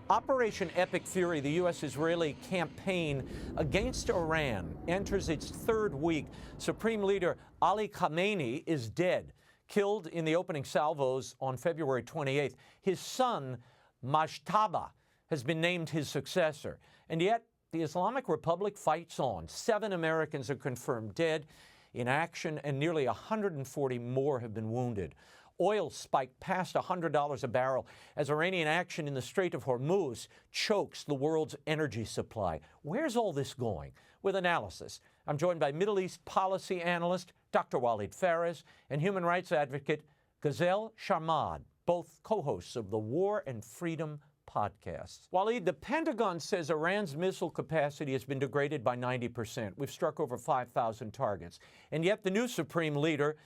Operation Epic Fury, the U.S.-Israeli campaign against Iran, enters its third week. Supreme Leader Ali Khamenei is dead, killed in the opening salvos on February 28th. His son, Majtaba, has been named his successor. And yet, the Islamic Republic fights on. 7 Americans are confirmed dead in action, and nearly 140 more have been wounded. Oil spiked past $100 a barrel as Iranian action in the Strait of Hormuz chokes the world's energy supply. Where's all this going? With analysis, I'm joined by Middle East policy analyst Dr. Walid Phares and human rights advocate Gazelle Sharmahd, both co-hosts of the War and Freedom podcast. Walid, the Pentagon says Iran's missile capacity has been degraded by 90%. We've struck over 5,000 targets. And yet the new supreme leader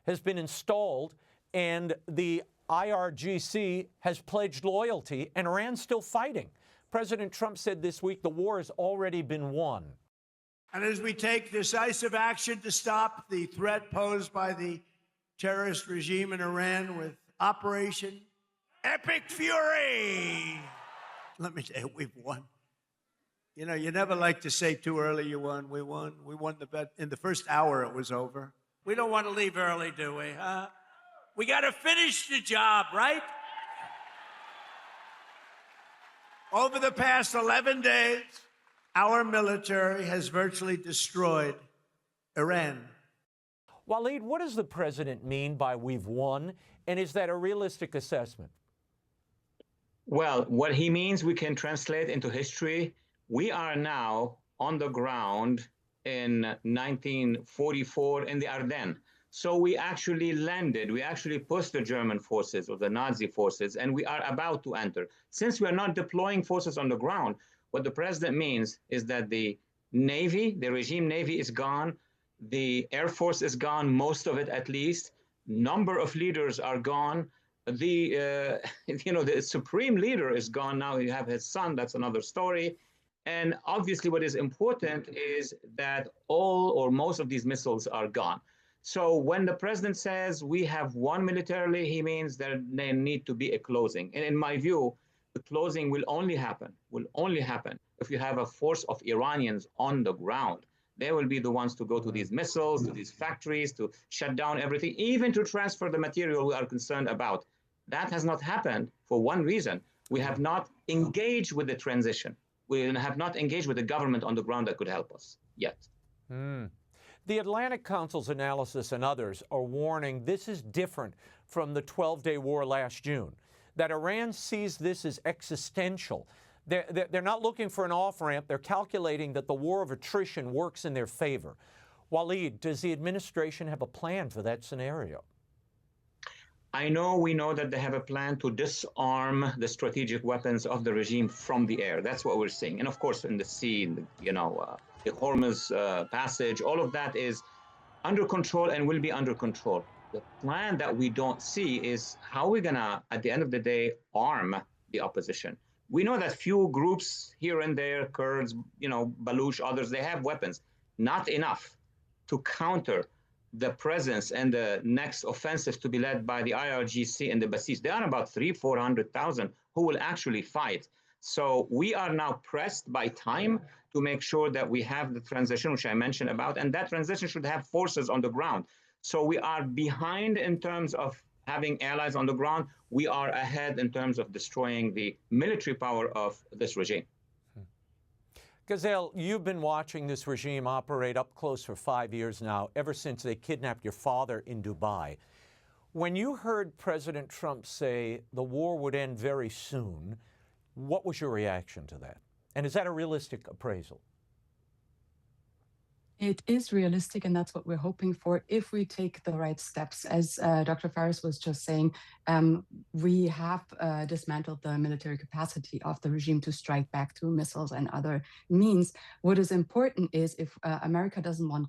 has been installed, and the IRGC has pledged loyalty, and Iran's still fighting. President Trump said this week the war has already been won. And as we take decisive action to stop the threat posed by the terrorist regime in Iran with Operation Epic Fury, let me tell you, we've won. You know, you never like to say too early you won. We won. We won the bet. In the first hour, it was over. We don't want to leave early, do we? We got to finish the job, right? Over the past 11 days, our military has virtually destroyed Iran. Walid, what does the president mean by we've won, and is that a realistic assessment? Well, what he means we can translate into history. We are now on the ground in 1944 in the Ardennes. So we actually landed, we actually pushed the German forces or the Nazi forces, and we are about to enter. Since we are not deploying forces on the ground, what the president means is that the Navy, the regime Navy is gone, the Air Force is gone, most of it at least, number of leaders are gone, the supreme leader is gone now, you have his son, that's another story. And obviously what is important is that all or most of these missiles are gone. So when the president says we have won militarily, he means that there need to be a closing. And in my view, the closing will only happen if you have a force of Iranians on the ground. They will be the ones to go to these missiles, to these factories, to shut down everything, even to transfer the material we are concerned about. That has not happened for one reason. We have not engaged with the transition. We have not engaged with the government on the ground that could help us yet. The Atlantic Council's analysis and others are warning this is different from the 12-day war last June, that Iran sees this as existential. They're not looking for an off-ramp. They're calculating that the war of attrition works in their favor. Walid, does the administration have a plan for that scenario? We know that they have a plan to disarm the strategic weapons of the regime from the air. That's what we're seeing. And of course, in the sea, the Hormuz passage, all of that is under control and will be under control. The plan that we don't see is how we're gonna, at the end of the day, arm the opposition. We know that few groups here and there, Kurds, Baluch, others, they have weapons. Not enough to counter the presence and the next offensive to be led by the IRGC and the Basij. There are about 300,000-400,000 who will actually fight. So we are now pressed by time to make sure that we have the transition, which I mentioned about, and that transition should have forces on the ground. So we are behind in terms of having allies on the ground. We are ahead in terms of destroying the military power of this regime. Gazelle, you've been watching this regime operate up close for 5 years now, ever since they kidnapped your father in Dubai. When you heard President Trump say the war would end very soon, what was your reaction to that? And is that a realistic appraisal? It is realistic, and that's what we're hoping for if we take the right steps. As Dr. Phares was just saying, we have dismantled the military capacity of the regime to strike back through missiles and other means. What is important is if America doesn't want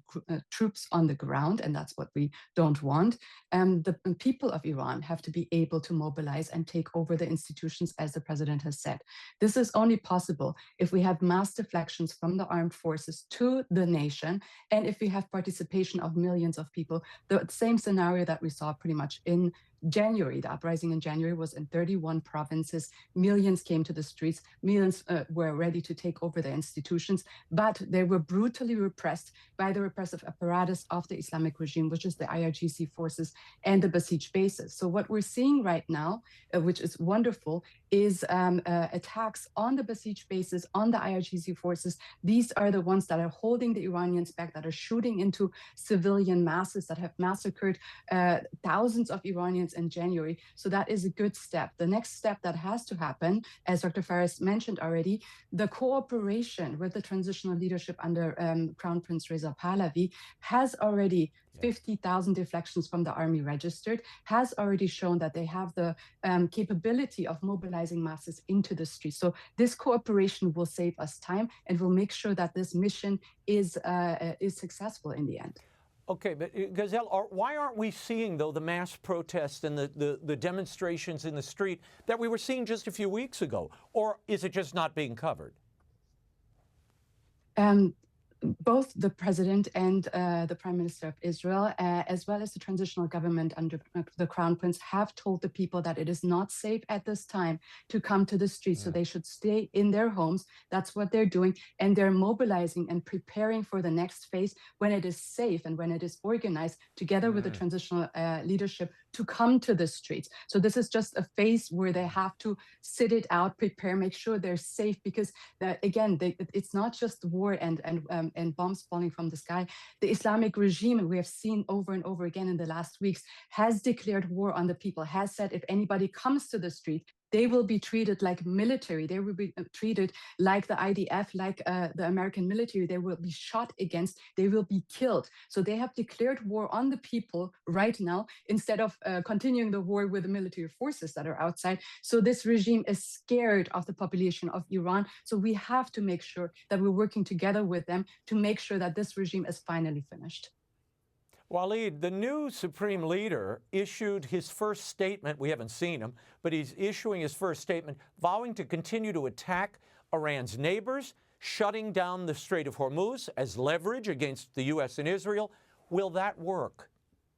troops on the ground, and that's what we don't want, the people of Iran have to be able to mobilize and take over the institutions, as the president has said. This is only possible if we have mass deflections from the armed forces to the nation, and if we have participation of millions of people, the same scenario that we saw pretty much in January, the uprising in January was in 31 provinces. Millions came to the streets. Millions were ready to take over the institutions, but they were brutally repressed by the repressive apparatus of the Islamic regime, which is the IRGC forces and the besieged bases. So what we're seeing right now, which is wonderful, is attacks on the besieged bases, on the IRGC forces. These are the ones that are holding the Iranians back, that are shooting into civilian masses, that have massacred thousands of Iranians in January. So that is a good step. The next step that has to happen, as Dr. Phares mentioned already, the cooperation with the transitional leadership under Crown Prince Reza Pahlavi has already 50,000 defections from the army registered, has already shown that they have the capability of mobilizing masses into the streets. So this cooperation will save us time and will make sure that this mission is successful in the end. Okay, but Gazelle, why aren't we seeing, though, the mass protests and the demonstrations in the street that we were seeing just a few weeks ago? Or is it just not being covered? Both the president and the prime minister of Israel, as well as the transitional government under the crown prince, have told the people that it is not safe at this time to come to the streets. So they should stay in their homes. That's what they're doing. And they're mobilizing and preparing for the next phase when it is safe and when it is organized together with the transitional leadership to come to the streets. So this is just a phase where they have to sit it out, prepare, make sure they're safe, because again, it's not just war and bombs falling from the sky. The Islamic regime, we have seen over and over again in the last weeks, has declared war on the people, has said if anybody comes to the street, they will be treated like military. They will be treated like the IDF, like the American military. They will be shot against. They will be killed. So they have declared war on the people right now instead of continuing the war with the military forces that are outside. So this regime is scared of the population of Iran. So we have to make sure that we're working together with them to make sure that this regime is finally finished. Walid, the new supreme leader issued his first statement. We haven't seen him, but he's issuing his first statement, vowing to continue to attack Iran's neighbors, shutting down the Strait of Hormuz as leverage against the U.S. and Israel. Will that work?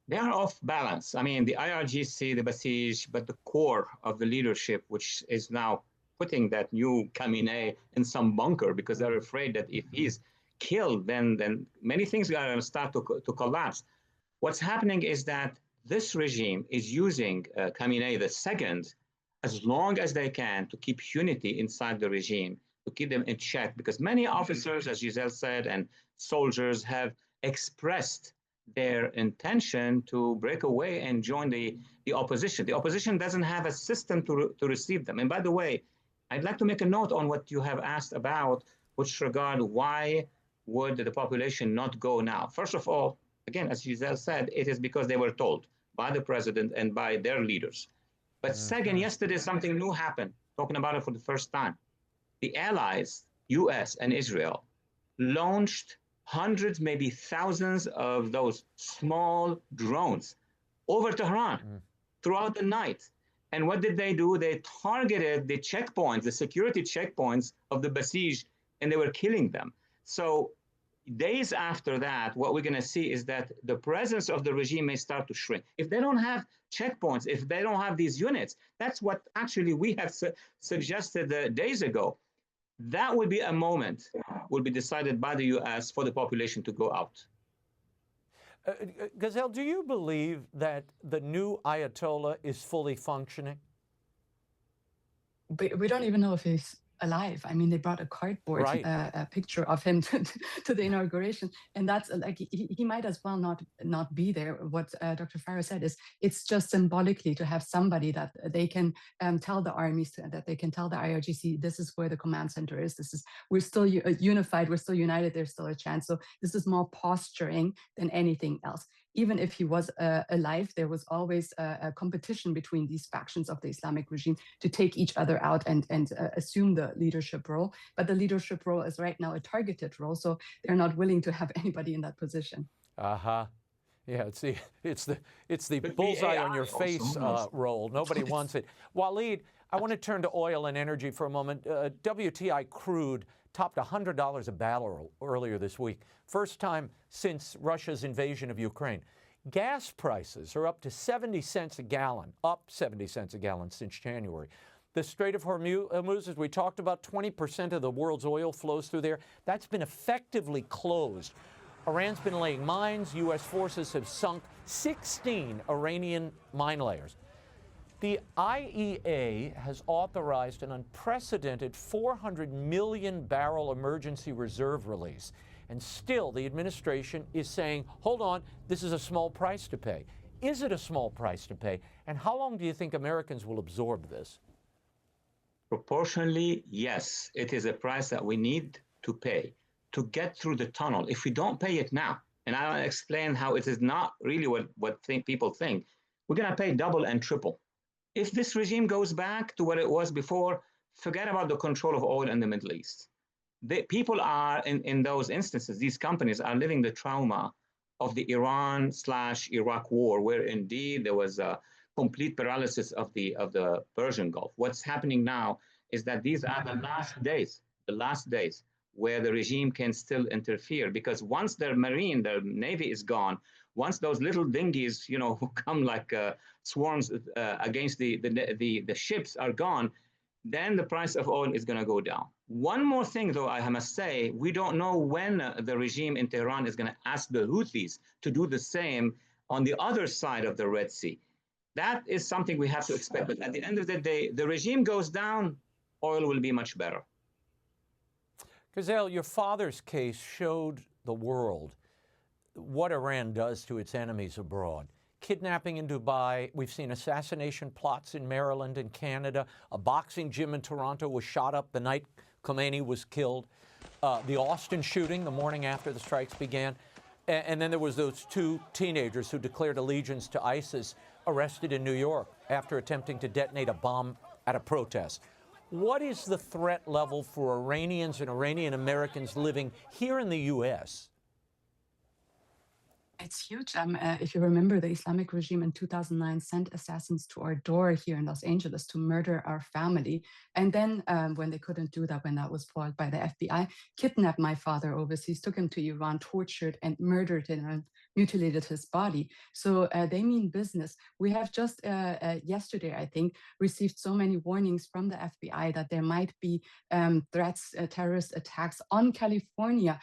They are off balance. I mean, the IRGC, the Basij, but the core of the leadership, which is now putting that new Khamenei in some bunker because they're afraid that if he's killed, then many things are going to start to collapse. What's happening is that this regime is using Khamenei II as long as they can to keep unity inside the regime, to keep them in check, because many officers, as Giselle said, and soldiers have expressed their intention to break away and join the opposition. The opposition doesn't have a system to receive them. And by the way, I'd like to make a note on what you have asked about, which regard why would the population not go now? First of all, again, as Giselle said, it is because they were told by the president and by their leaders. But second, yesterday something new happened, talking about it for the first time. The allies, US and Israel, launched hundreds, maybe thousands of those small drones over Tehran throughout the night. And what did they do? They targeted the checkpoints, the security checkpoints of the Basij, and they were killing them. So days after that, what we're going to see is that the presence of the regime may start to shrink. If they don't have checkpoints, if they don't have these units, that's what actually we have suggested days ago. That would be a moment, will be decided by the US for the population to go out. Gazelle, do you believe that the new Ayatollah is fully functioning? We don't even know if he's alive. I mean, they brought a cardboard a picture of him to the inauguration, and that's like he might as well not be there. What Dr. Phares said is it's just symbolically to have somebody that they can tell the armies, that they can tell the IRGC, this is where the command center is. We're still unified. We're still united. There's still a chance. So this is more posturing than anything else. Even if he was alive, there was always a competition between these factions of the Islamic regime to take each other out and assume the leadership role. But the leadership role is right now a targeted role, so they're not willing to have anybody in that position. Yeah, it's the bullseye on your face role. Nobody wants it. Walid, I want to turn to oil and energy for a moment. WTI crude topped $100 a barrel earlier this week. First time since Russia's invasion of Ukraine. Gas prices are up to 70 cents a gallon, up 70 cents a gallon since January. The Strait of Hormuz, as we talked about, 20% of the world's oil flows through there. That's been effectively closed. Iran's been laying mines. U.S. forces have sunk 16 Iranian mine layers. The IEA has authorized an unprecedented 400 million barrel emergency reserve release. And still, the administration is saying, hold on, this is a small price to pay. Is it a small price to pay? And how long do you think Americans will absorb this? Proportionally, yes. It is a price that we need to pay to get through the tunnel. If we don't pay it now, and I'll explain how it is not really what people think, we're going to pay double and triple. If this regime goes back to what it was before, forget about the control of oil in the Middle East. People are, in those instances, these companies are living the trauma of the Iran/Iraq war, where indeed there was a complete paralysis of the Persian Gulf. What's happening now is that these are the last days where the regime can still interfere, because once their navy is gone, once those little dinghies, who come like swarms against the ships are gone, then the price of oil is going to go down. One more thing, though, I must say, we don't know when the regime in Tehran is going to ask the Houthis to do the same on the other side of the Red Sea. That is something we have to expect. But at the end of the day, the regime goes down, oil will be much better. Gazelle, your father's case showed the world what Iran does to its enemies abroad. Kidnapping in Dubai, we've seen assassination plots in Maryland and Canada. A boxing gym in Toronto was shot up the night Khomeini was killed. The Austin shooting the morning after the strikes began. And then there was those two teenagers who declared allegiance to ISIS arrested in New York after attempting to detonate a bomb at a protest. What is the threat level for Iranians and Iranian Americans living here in the U.S.? It's huge. If you remember, the Islamic regime in 2009 sent assassins to our door here in Los Angeles to murder our family. And then when they couldn't do that, when that was foiled by the FBI, kidnapped my father overseas, took him to Iran, tortured and murdered him and mutilated his body. So they mean business. We have just yesterday, I think, received so many warnings from the FBI that there might be threats, terrorist attacks on California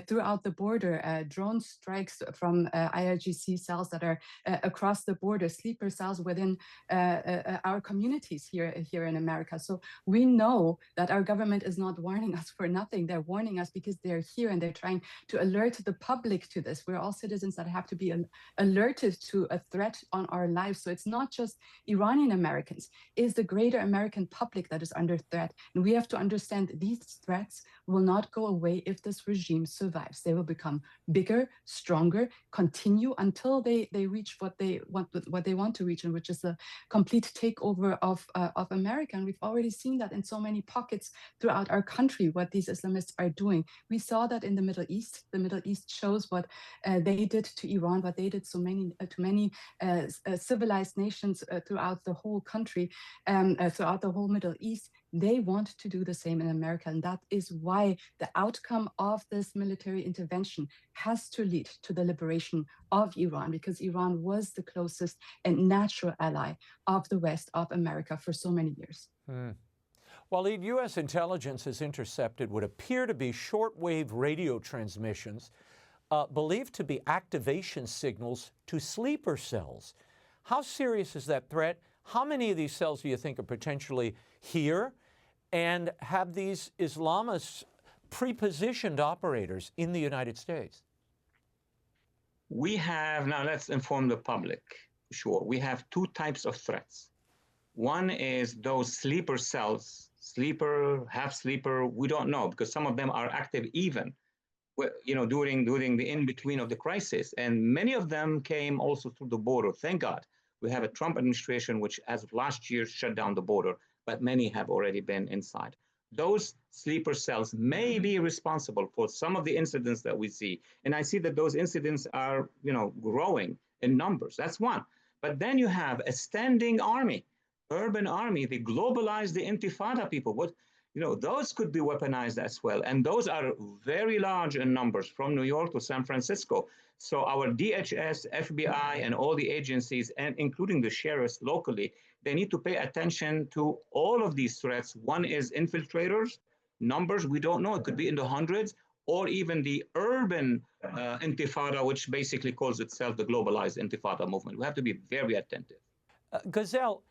throughout the border, drone strikes from IRGC cells that are across the border, sleeper cells within our communities here in America. So we know that our government is not warning us for nothing. They're warning us because they're here and they're trying to alert the public to this. We're all citizens that have to be alerted to a threat on our lives. So it's not just Iranian Americans, it's the greater American public that is under threat. And we have to understand these threats will not go away if this regime survives. They will become bigger, stronger, continue until they reach what they want to reach, and which is a complete takeover of America. And we've already seen that in so many pockets throughout our country, what these Islamists are doing. We saw that in the Middle East. The Middle East shows what they did to Iran, what they did to many civilized nations throughout the whole country, throughout the whole Middle East. They want to do the same in America. And that is why the outcome of this military intervention has to lead to the liberation of Iran, because Iran was the closest and natural ally of the West, of America, for so many years. Walid, U.S. intelligence has intercepted what appear to be shortwave radio transmissions believed to be activation signals to sleeper cells. How serious is that threat? How many of these cells do you think are potentially here? And have these Islamists pre-positioned operators in the United States? We have, now let's inform the public, sure. We have two types of threats. One is those sleeper cells, sleeper, half sleeper, we don't know, because some of them are active even, during the in-between of the crisis. And many of them came also through the border. Thank God. We have a Trump administration, which as of last year shut down the border, but many have already been inside. Those sleeper cells may be responsible for some of the incidents that we see. And I see that those incidents are, growing in numbers. That's one. But then you have a standing army, urban army. They globalize the Intifada people. those could be weaponized as well. And those are very large in numbers from New York to San Francisco. So our DHS, FBI, and all the agencies, and including the sheriffs locally, they need to pay attention to all of these threats. One is infiltrators, numbers we don't know, it could be in the hundreds, or even the urban intifada, which basically calls itself the globalized intifada movement. We have to be very attentive. Gazelle,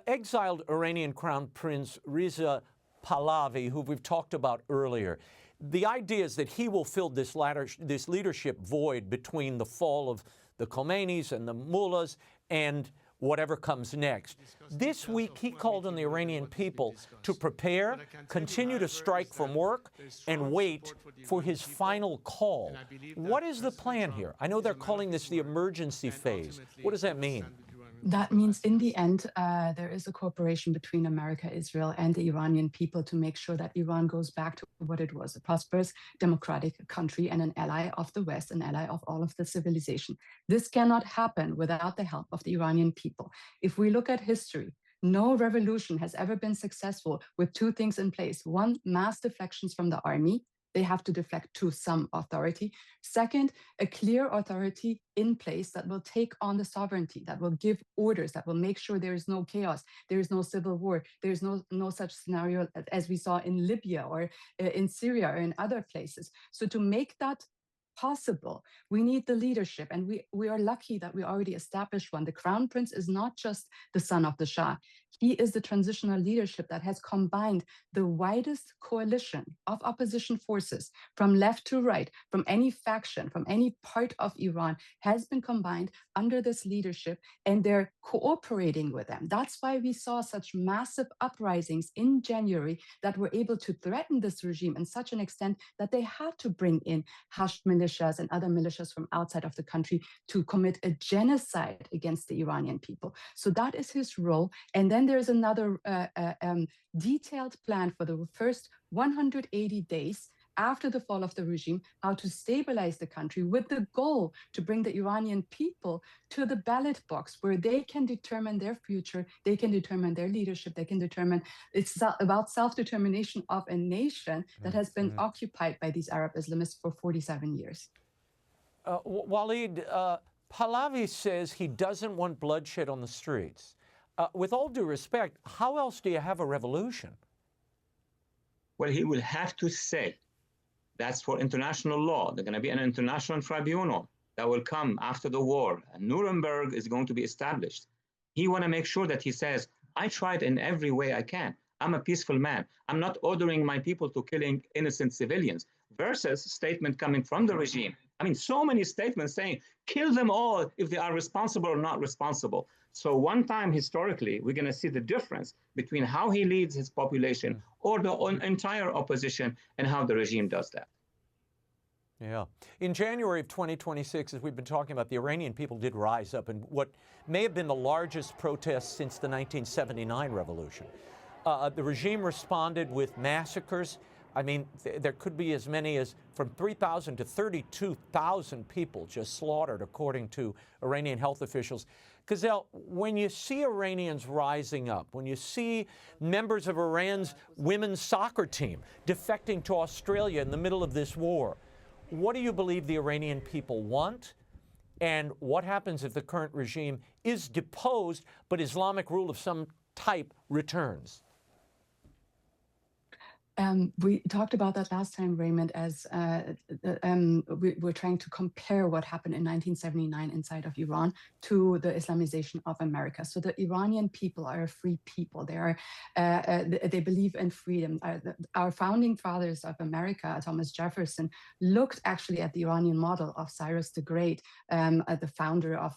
exiled Iranian Crown Prince Reza Pahlavi, who we've talked about earlier, the idea is that he will fill this leadership void between the fall of the Khomeinis and the mullahs and whatever comes next. This week, he called on the Iranian people to prepare, continue to strike from work, and wait for his final call. What is the plan here? I know they're calling this the emergency phase. What does that mean? That means in the end, there is a cooperation between America, Israel, and the Iranian people to make sure that Iran goes back to what it was, a prosperous, democratic country and an ally of the West, an ally of all of the civilization. This cannot happen without the help of the Iranian people. If we look at history, no revolution has ever been successful with two things in place. One, mass deflections from the army. They have to deflect to some authority. Second, a clear authority in place that will take on the sovereignty, that will give orders, that will make sure there is no chaos, there is no civil war, there is no such scenario as we saw in Libya or in Syria or in other places. So to make that possible, we need the leadership, and we are lucky that we already established one. The Crown Prince is not just the son of the Shah. He is the transitional leadership that has combined the widest coalition of opposition forces from left to right, from any faction, from any part of Iran, has been combined under this leadership, and they're cooperating with them. That's why we saw such massive uprisings in January that were able to threaten this regime in such an extent that they had to bring in Hashd militias and other militias from outside of the country to commit a genocide against the Iranian people. So that is his role. And then there's another detailed plan for the first 180 days after the fall of the regime, how to stabilize the country with the goal to bring the Iranian people to the ballot box where they can determine their future, they can determine their leadership, they can determine, it's about self-determination of a nation that has been occupied by these Arab Islamists for 47 years. Walid, Pahlavi says he doesn't want bloodshed on the streets. With all due respect, how else do you have a revolution? Well, he will have to say, that's for international law. There's going to be an international tribunal that will come after the war. And Nuremberg is going to be established. He want to make sure that he says, I tried in every way I can. I'm a peaceful man. I'm not ordering my people to killing innocent civilians. Versus statement coming from the regime. I mean, so many statements saying, kill them all if they are responsible or not responsible. So one time historically, we're going to see the difference between how he leads his population or the entire opposition and how the regime does that. Yeah. In January of 2026, as we've been talking about, the Iranian people did rise up in what may have been the largest protest since the 1979 revolution. The regime responded with massacres. I mean, there could be as many as from 3,000 to 32,000 people just slaughtered, according to Iranian health officials. Gazelle, when you see Iranians rising up, when you see members of Iran's women's soccer team defecting to Australia in the middle of this war, what do you believe the Iranian people want? And what happens if the current regime is deposed, but Islamic rule of some type returns? We talked about that last time, Raymond, as we're trying to compare what happened in 1979 inside of Iran to the Islamization of America. So the Iranian people are a free people. They believe in freedom. Our founding fathers of America, Thomas Jefferson, looked actually at the Iranian model of Cyrus the Great, the founder of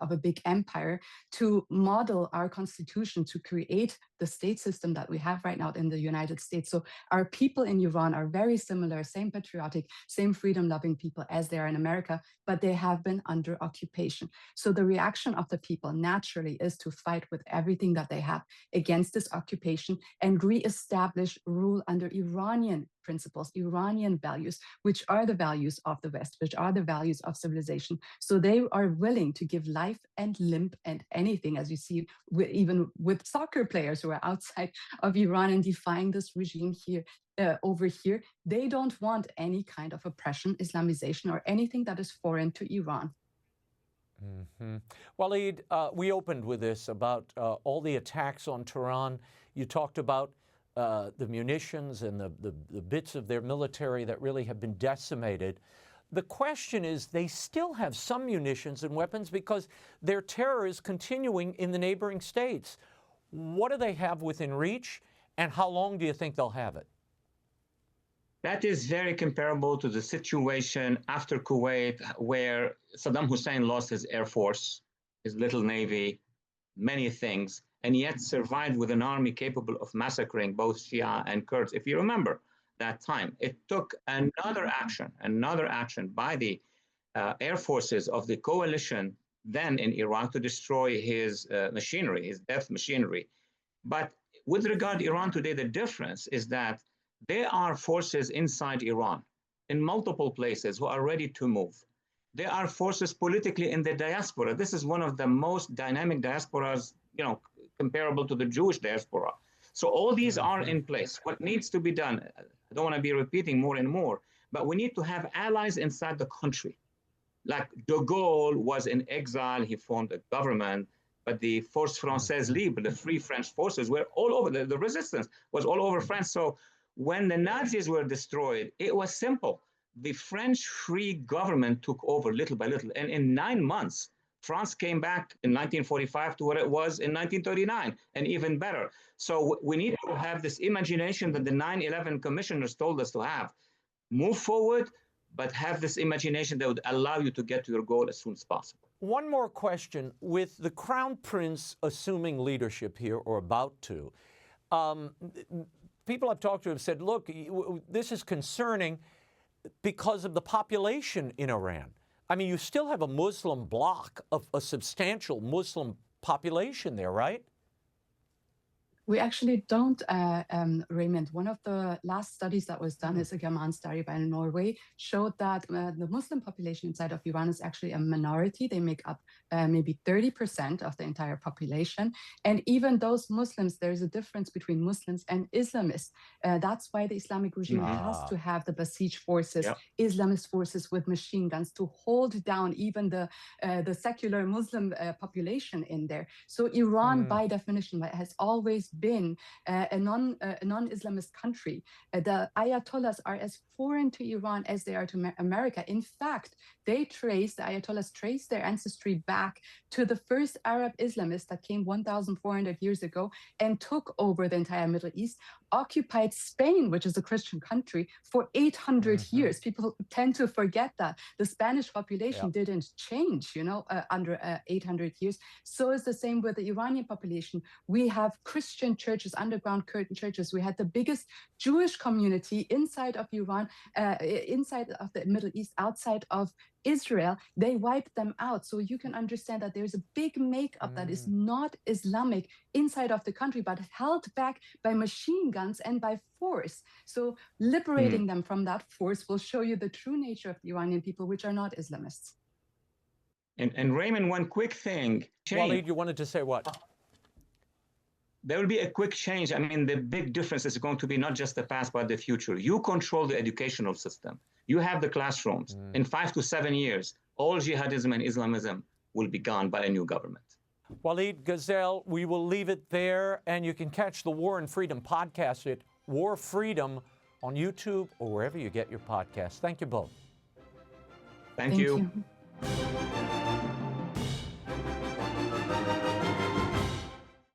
a big empire, to model our constitution, to create the state system that we have right now in the United States. So our people in Iran are very similar, same patriotic, same freedom-loving people as they are in America, but they have been under occupation. So the reaction of the people naturally is to fight with everything that they have against this occupation and re-establish rule under Iranian principles, Iranian values, which are the values of the West, which are the values of civilization. So they are willing to give life and limb and anything, as you see, even with soccer players who are outside of Iran and defying this regime here. Over here, they don't want any kind of oppression, Islamization, or anything that is foreign to Iran. Mm-hmm. Walid, we opened with this about all the attacks on Tehran. You talked about the munitions and the bits of their military that really have been decimated. The question is, they still have some munitions and weapons because their terror is continuing in the neighboring states. What do they have within reach, and how long do you think they'll have it? That is very comparable to the situation after Kuwait, where Saddam Hussein lost his air force, his little navy, many things, and yet survived with an army capable of massacring both Shia and Kurds. If you remember that time, it took another action by the air forces of the coalition then in Iraq to destroy his machinery, his death machinery. But with regard to Iran today, the difference is that there are forces inside Iran in multiple places who are ready to move. There are forces politically in the diaspora. This is one of the most dynamic diasporas, comparable to the Jewish diaspora. So all these are in place. What needs to be done, I don't want to be repeating more and more, but we need to have allies inside the country. Like de Gaulle was in exile, he formed a government, but the Force Française Libre, the Free French forces, were all over. The resistance was all over France. So when the Nazis were destroyed, it was simple. The French free government took over little by little. And in 9 months, France came back in 1945 to what it was in 1939, and even better. So we need to have this imagination that the 9/11 commissioners told us to have. Move forward, but have this imagination that would allow you to get to your goal as soon as possible. One more question. With the Crown Prince assuming leadership here, or about to, people I've talked to have said, look, this is concerning because of the population in Iran. I mean, you still have a Muslim bloc, of a substantial Muslim population there, right? We actually don't, Raymond. One of the last studies that was done is a Gaman study by Norway, showed that the Muslim population inside of Iran is actually a minority. They make up maybe 30% of the entire population. And even those Muslims, there's a difference between Muslims and Islamists. That's why the Islamic regime has to have the Basij forces, Islamist forces with machine guns to hold down even the secular Muslim population in there. So Iran, by definition, has always been a non-Islamist country. The Ayatollahs are as foreign to Iran as they are to America. In fact, the Ayatollahs trace their ancestry back to the first Arab Islamists that came 1,400 years ago and took over the entire Middle East, occupied Spain, which is a Christian country, for 800 years. People tend to forget that. The Spanish population didn't change, under 800 years. So it's the same with the Iranian population. We have Christian churches, underground churches. We had the biggest Jewish community inside of Iran, inside of the Middle East, outside of Israel. They wiped them out. So you can understand that there's a big makeup that is not Islamic inside of the country, but held back by machine guns and by force. So liberating them from that force will show you the true nature of the Iranian people, which are not Islamists. And Raymond, one quick thing. Walid, you wanted to say what? There will be a quick change. I mean, the big difference is going to be not just the past, but the future. You control the educational system. You have the classrooms. In 5 to 7 years, all jihadism and Islamism will be gone by a new government. Walid, Gazelle, we will leave it there, and you can catch the War and Freedom podcast at War Freedom on YouTube or wherever you get your podcasts. Thank you both. Thank you.